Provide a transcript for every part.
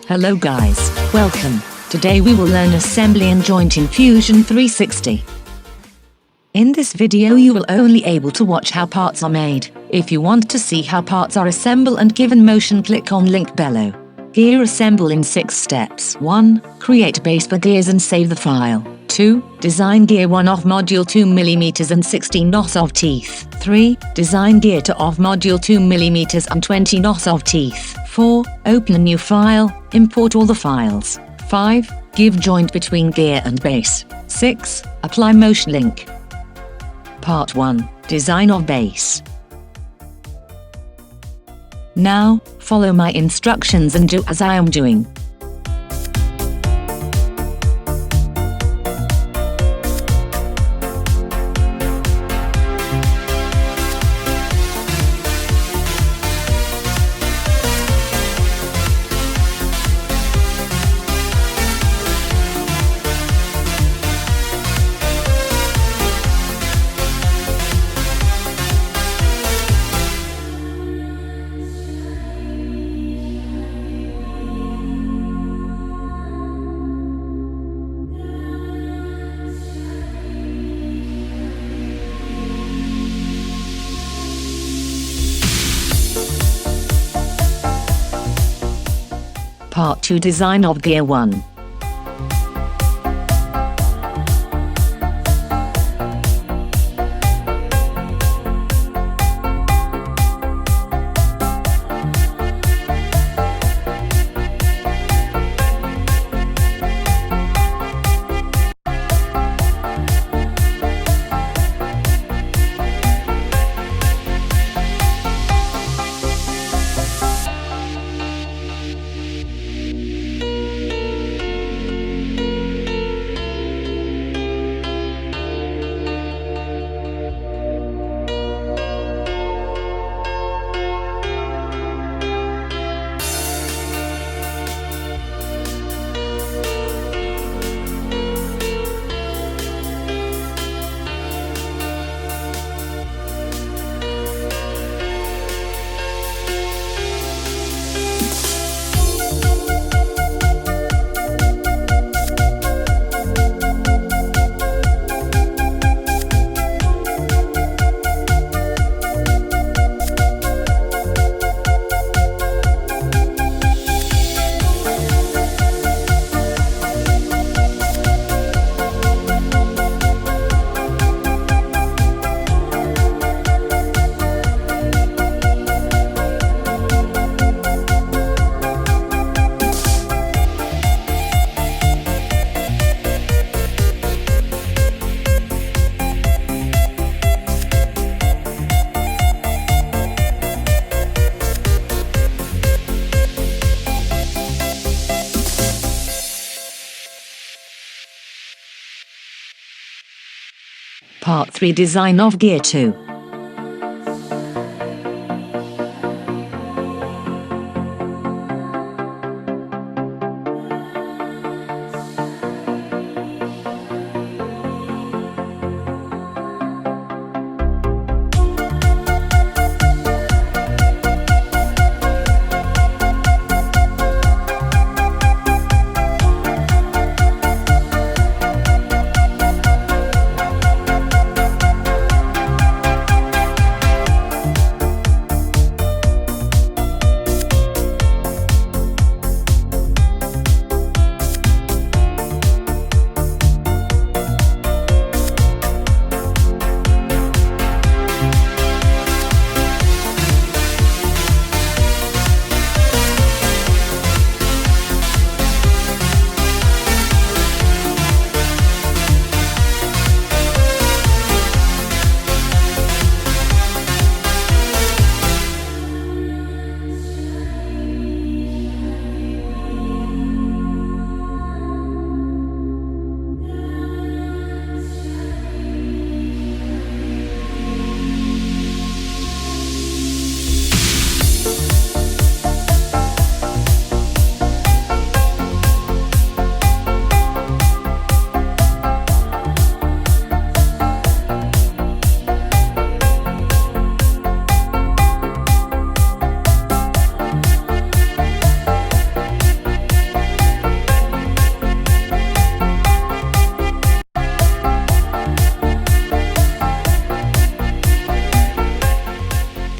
Hello guys, welcome. Today we will learn assembly and joint in Fusion 360. In this video you will only able to watch how parts are made. If you want to see how parts are assembled and given motion, click on link below. Gear assemble in 6 steps. 1. Create base for gears and save the file. 2. Design gear 1 off module 2 mm and 16 knots of teeth. 3. Design gear 2 off module 2 mm and 20 knots of teeth. 4. Open a new file, import all the files. 5. Give joint between gear and base. 6. Apply motion link. Part 1. Design of base. Now, follow my instructions and do as I am doing. Part 2. Design of gear 1. Part 3. Design of gear 2.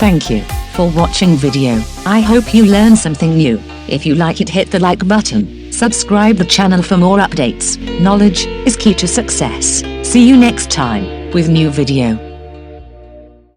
Thank you for watching video. I hope you learned something new. If you like it, hit the like button. Subscribe the channel for more updates. Knowledge is key to success. See you next time with new video.